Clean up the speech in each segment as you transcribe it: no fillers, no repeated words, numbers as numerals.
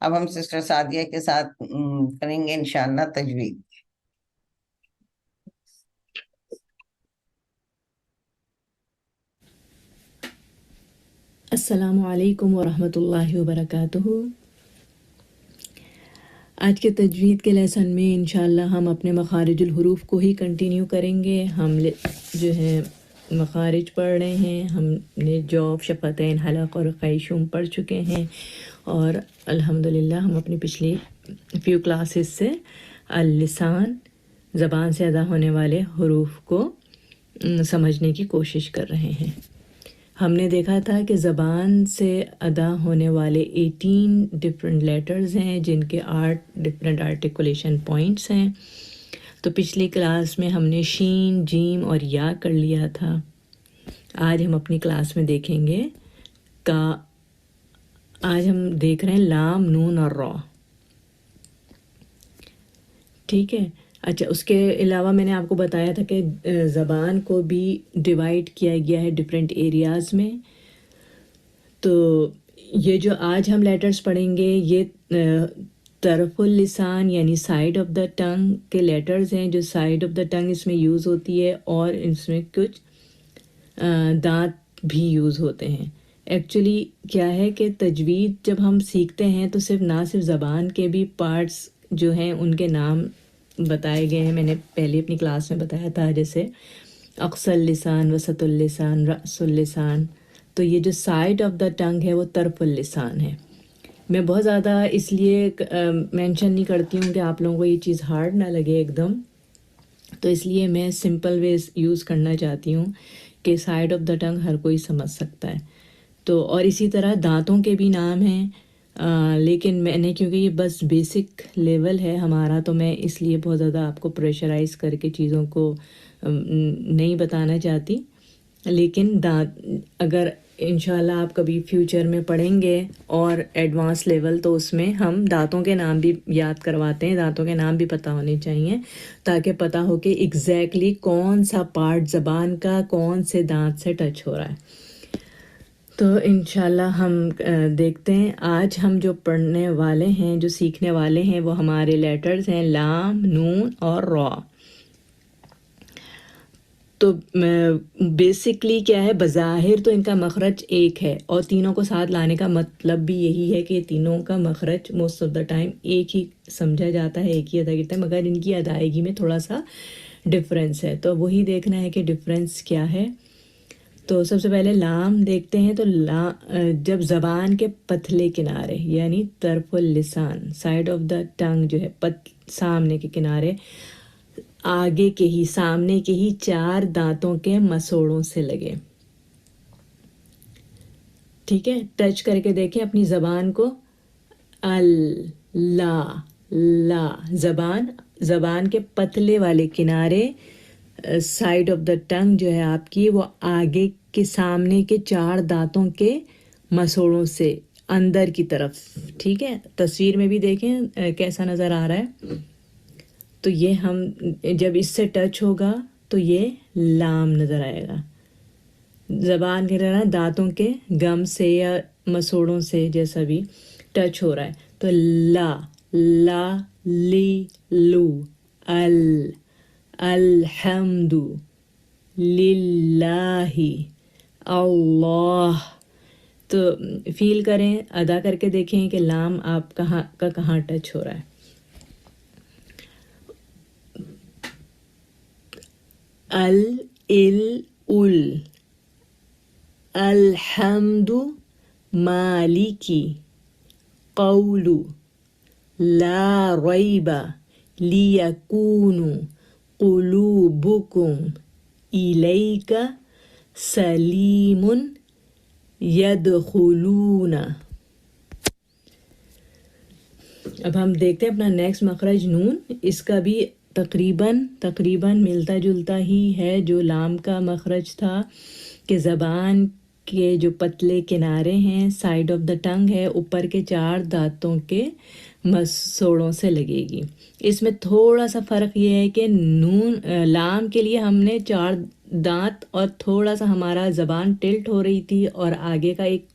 اب ہم سسٹر سعدیہ کے ساتھ کریں گے انشاءاللہ تجوید۔ السلام علیکم ورحمۃ اللہ وبرکاتہ۔ آج کے تجوید کے لیسن میں انشاءاللہ ہم اپنے مخارج الحروف کو ہی کنٹینیو کریں گے۔ ہم جو ہے مخارج پڑھ رہے ہیں، ہم نے جوف، شفتین، حلق اور خیشوم پڑھ چکے ہیں، اور الحمدللہ ہم اپنی پچھلی فیو کلاسز سے اللسان، زبان سے ادا ہونے والے حروف کو سمجھنے کی کوشش کر رہے ہیں۔ ہم نے دیکھا تھا کہ زبان سے ادا ہونے والے 18 ڈفرینٹ لیٹرز ہیں جن کے 8 ڈفرینٹ آرٹیکولیشن پوائنٹس ہیں۔ تو پچھلی کلاس میں ہم نے شین، جیم اور یا کر لیا تھا۔ آج ہم اپنی کلاس میں دیکھیں گے آج ہم دیکھ رہے ہیں لام، نون اور را۔ ٹھیک ہے، اچھا، اس کے علاوہ میں نے آپ کو بتایا تھا کہ زبان کو بھی ڈیوائڈ کیا گیا ہے ڈفرینٹ ایریاز میں۔ تو یہ جو آج ہم لیٹرز پڑھیں گے یہ طرف اللسان یعنی سائڈ آف دا ٹنگ کے لیٹرز ہیں، جو سائڈ آف دا ٹنگ اس میں یوز ہوتی ہے، اور اس میں کچھ دانت بھی یوز ہوتے ہیں۔ ایکچولی کیا ہے کہ تجوید جب ہم سیکھتے ہیں تو نہ صرف زبان کے بھی پارٹس جو ہیں ان کے نام بتائے گئے ہیں۔ میں نے پہلے اپنی کلاس میں بتایا تھا، جیسے اقصی اللسان، وسط اللسان، رأس اللسان۔ تو یہ جو سائڈ آف دا ٹنگ ہے وہ طرف اللسان ہے۔ میں بہت زیادہ اس لیے مینشن نہیں کرتی ہوں کہ آپ لوگوں کو یہ چیز ہارڈ نہ لگے ایک دم، تو اس لیے میں سمپل ویز یوز کرنا چاہتی ہوں کہ سائڈ آف دا ٹنگ ہر کوئی سمجھ سکتا ہے۔ تو اور اسی طرح دانتوں کے بھی نام ہیں، لیکن میں نے کیونکہ یہ بس بیسک لیول ہے ہمارا، تو میں اس لیے بہت زیادہ آپ کو پریشرائز کر کے چیزوں کو نہیں بتانا چاہتی۔ لیکن اگر انشاءاللہ آپ کبھی فیوچر میں پڑھیں گے اور ایڈوانس لیول، تو اس میں ہم دانتوں کے نام بھی یاد کرواتے ہیں، دانتوں کے نام بھی پتہ ہونے چاہیے تاکہ پتہ ہو کہ ایگزیکٹلی کون سا پارٹ زبان کا کون سے دانت سے ٹچ ہو رہا ہے۔ تو انشاءاللہ ہم دیکھتے ہیں آج ہم جو پڑھنے والے ہیں، جو سیکھنے والے ہیں، وہ ہمارے لیٹرز ہیں لام، نون اور را۔ تو بیسکلی کیا ہے، بظاہر تو ان کا مخرج ایک ہے، اور تینوں کو ساتھ لانے کا مطلب بھی یہی ہے کہ تینوں کا مخرج موسٹ آف دا ٹائم ایک ہی سمجھا جاتا ہے، ایک ہی ادا کرتا ہے، مگر ان کی ادائیگی میں تھوڑا سا ڈفرینس ہے۔ تو وہی دیکھنا ہے کہ ڈفرینس کیا ہے۔ تو سب سے پہلے لام دیکھتے ہیں۔ تو جب زبان کے پتلے کنارے یعنی طرف اللسان، سائڈ آف دا ٹنگ جو ہے، سامنے کے کنارے، آگے کے ہی، سامنے کے ہی 4 دانتوں کے مسوڑوں سے لگے۔ ٹھیک ہے، ٹچ کر کے دیکھیں اپنی زبان کو، لا لا، زبان کے پتلے والے کنارے، سائڈ آف دا ٹنگ جو ہے آپ کی، وہ آگے کے سامنے کے 4 دانتوں کے مسوڑوں سے اندر کی طرف۔ ٹھیک ہے، تصویر میں بھی دیکھیں کیسا نظر آ رہا ہے۔ تو یہ ہم جب اس سے ٹچ ہوگا تو یہ لام نظر آئے گا۔ زبان کے دانتوں کے گم سے یا مسوڑوں سے جیسا بھی ٹچ ہو رہا ہے، تو لا لا، لی، لو، الحمد للہ، اللہ۔ تو فیل کریں، ادا کر کے دیکھیں کہ لام آپ کہاں ٹچ ہو رہا ہے۔ الحمد مالکی، قول، لا ریب، لیکون قلوبکم الیک سلیم یدخلون۔ اب ہم دیکھتے ہیں اپنا نیکسٹ مخرج نون۔ اس کا بھی تقریباً ملتا جلتا ہی ہے جو لام کا مخرج تھا، کہ زبان کے جو پتلے کنارے ہیں، سائڈ آف دا ٹنگ ہے، اوپر کے 4 دانتوں کے مسوڑوں سے لگے گی۔ اس میں تھوڑا سا فرق یہ ہے کہ لام کے لیے ہم نے 4 دانت اور تھوڑا سا ہمارا زبان ٹلٹ ہو رہی تھی، اور آگے کا ایک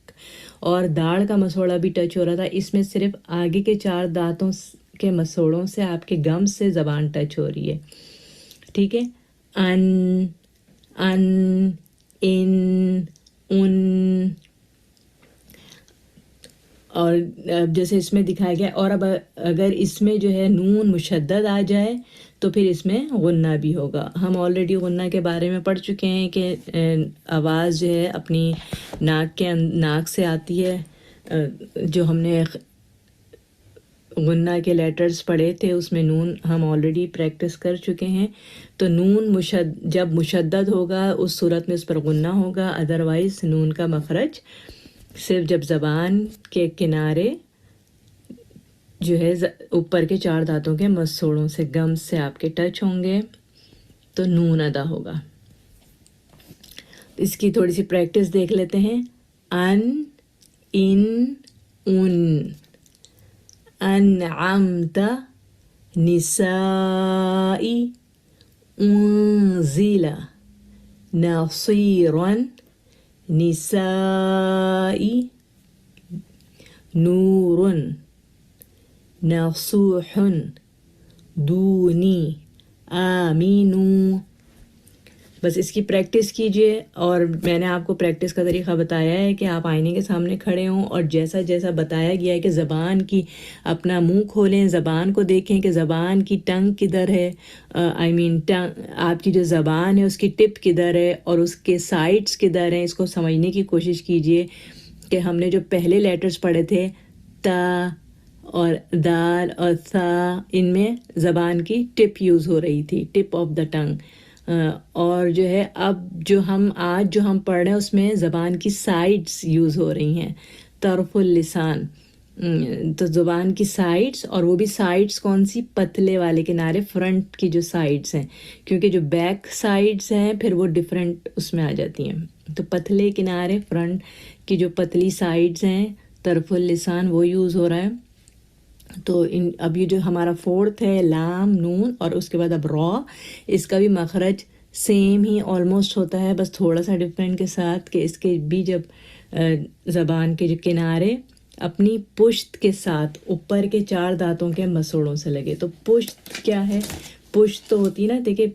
اور داڑھ کا مسوڑا بھی ٹچ ہو رہا تھا. اس میں صرف آگے کے 4 دانتوں کے مسوڑوں سے آپ کے گم سے زبان ٹچ ہو رہی ہے. ٹھیک ہے. ان، ان، ان، ان. اور اب جیسے اس میں دکھایا گیا. اور اب اگر اس میں جو ہے نون مشدد آ جائے تو پھر اس میں غنہ بھی ہوگا. ہم آلریڈی غنہ کے بارے میں پڑھ چکے ہیں کہ آواز جو ہے اپنی ناک سے آتی ہے. جو ہم نے غنہ کے لیٹرز پڑھے تھے اس میں نون ہم آلریڈی پریکٹس کر چکے ہیں. تو نون جب مشدد ہوگا اس صورت میں اس پر غنہ ہوگا. ادروائز نون کا مخرج صرف جب زبان کے کنارے جو ہے اوپر کے 4 دانتوں کے مسوڑوں سے گم سے آپ کے ٹچ ہوں گے تو نون ادا ہوگا. اس کی تھوڑی سی پریکٹس دیکھ لیتے ہیں. ان، ان، ان. انعمت، نسائی، انزل، نصیرا، نسائی، نور، نصوح، دونی، آمینو. بس اس کی پریکٹس کیجئے. اور میں نے آپ کو پریکٹس کا طریقہ بتایا ہے کہ آپ آئینے کے سامنے کھڑے ہوں اور جیسا جیسا بتایا گیا ہے کہ زبان کی اپنا منہ کھولیں، زبان کو دیکھیں کہ زبان کی ٹنگ کدھر ہے، آپ کی جو زبان ہے اس کی ٹپ کدھر ہے اور اس کے سائڈس کدھر ہیں. اس کو سمجھنے کی کوشش کیجئے کہ ہم نے جو پہلے لیٹرز پڑھے تھے تا اور دال اور ثا، ان میں زبان کی ٹپ یوز ہو رہی تھی، ٹپ آف دا ٹنگ. اور جو ہے اب جو ہم پڑھ رہے ہیں اس میں زبان کی سائڈس یوز ہو رہی ہیں. طرف اللسان، تو زبان کی سائڈس، اور وہ بھی سائڈس کون سی؟ پتلے والے کنارے، فرنٹ کی جو سائڈس ہیں، کیونکہ جو بیک سائڈس ہیں پھر وہ ڈیفرنٹ اس میں آ جاتی ہیں. تو پتلے کنارے، فرنٹ کی جو پتلی سائڈس ہیں، طرف اللسان وہ یوز ہو رہا ہے. تو اب یہ جو ہمارا 4تھ ہے لام، نون، اور اس کے بعد اب را، اس کا بھی مخرج سیم ہی آلموسٹ ہوتا ہے، بس تھوڑا سا ڈفرینٹ کے ساتھ کہ اس کے بھی جب زبان کے جو کنارے اپنی پشت کے ساتھ اوپر کے 4 دانتوں کے مسوڑوں سے لگے. تو پشت کیا ہے؟ پشت تو ہوتی نا، دیکھیں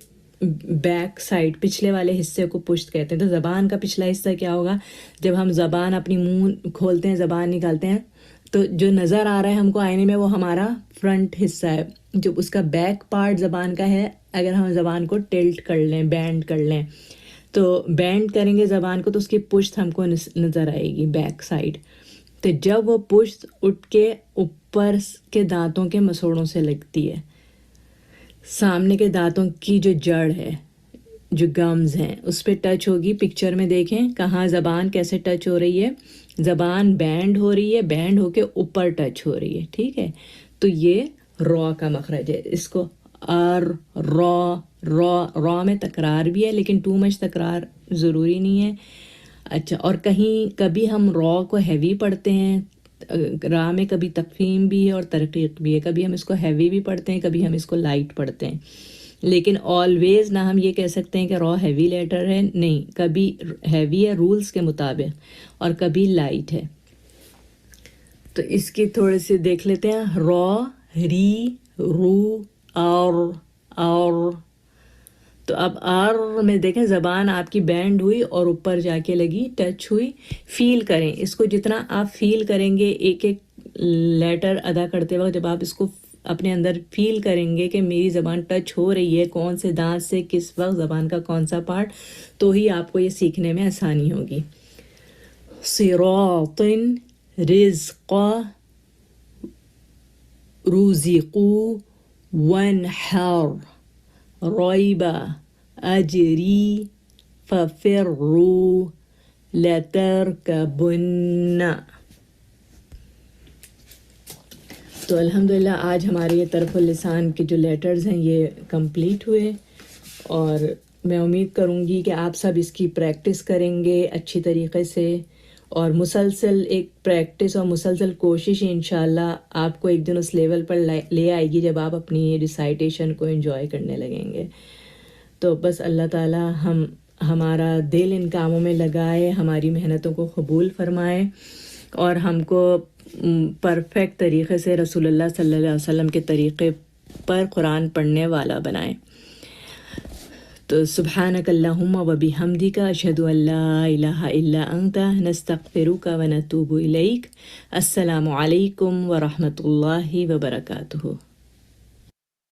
بیک سائڈ، پچھلے والے حصے کو پشت کہتے ہیں. تو زبان کا پچھلا حصہ کیا ہوگا؟ جب ہم زبان اپنی منہ کھولتے ہیں، زبان نکالتے ہیں، تو جو نظر آ رہا ہے ہم کو آئینے میں وہ ہمارا فرنٹ حصہ ہے. جو اس کا بیک پارٹ زبان کا ہے، اگر ہم زبان کو ٹلٹ کر لیں، بینڈ کر لیں، تو بینڈ کریں گے زبان کو تو اس کی پشت ہم کو نظر آئے گی، بیک سائڈ. تو جب وہ پشت اٹھ کے اوپر کے دانتوں کے مسوڑوں سے لگتی ہے، سامنے کے دانتوں کی جو جڑ ہے، جو گمز ہیں، اس پہ ٹچ ہوگی. پکچر میں دیکھیں کہاں زبان کیسے ٹچ ہو رہی ہے. زبان بینڈ ہو رہی ہے، بینڈ ہو کے اوپر ٹچ ہو رہی ہے. ٹھیک ہے. تو یہ را کا مخرج ہے. اس کو را میں تکرار بھی ہے لیکن ٹو مچ تکرار ضروری نہیں ہے. اچھا، اور کبھی ہم را کو ہیوی پڑھتے ہیں، را میں کبھی تفخیم بھی ہے اور ترقیق بھی ہے. کبھی ہم اس کو ہیوی بھی پڑھتے ہیں، کبھی ہم اس کو لائٹ پڑھتے ہیں. لیکن آلویز نہ ہم یہ کہہ سکتے ہیں کہ را ہیوی لیٹر ہے، نہیں، کبھی ہیوی ہے رولز کے مطابق اور کبھی لائٹ ہے. تو اس کی تھوڑی سی دیکھ لیتے ہیں. را، ری، رو، اور. تو اب آر میں دیکھیں زبان آپ کی بینڈ ہوئی اور اوپر جا کے لگی، ٹچ ہوئی. فیل کریں اس کو، جتنا آپ فیل کریں گے ایک ایک لیٹر ادا کرتے وقت، جب آپ اس کو اپنے اندر فیل کریں گے کہ میری زبان ٹچ ہو رہی ہے کون سے دانت سے کس وقت، زبان کا کون سا پارٹ، تو ہی آپ کو یہ سیکھنے میں آسانی ہوگی. صراط، رزق، رزقو، وانحر، ریب، اجری، ففروا، لترکبن. تو الحمدللہ آج ہمارے یہ طرف اللسان کے جو لیٹرز ہیں یہ کمپلیٹ ہوئے، اور میں امید کروں گی کہ آپ سب اس کی پریکٹس کریں گے اچھی طریقے سے، اور مسلسل ایک پریکٹس اور مسلسل کوشش انشاءاللہ آپ کو ایک دن اس لیول پر لے آئے گی جب آپ اپنی یہ ریسائٹیشن کو انجوائے کرنے لگیں گے. تو بس اللہ تعالی ہمارا دل ان کاموں میں لگائے، ہماری محنتوں کو قبول فرمائے، اور ہم کو پرفیکٹ طریقے سے رسول اللہ صلی اللہ علیہ وسلم کے طریقے پر قرآن پڑھنے والا بنائیں. تو سبحانک اللہم و بحمدک اشہد ان لا الہ الا انت نستغفرک و نتوب الیک. السلام علیکم ورحمۃ اللہ وبرکاتہ.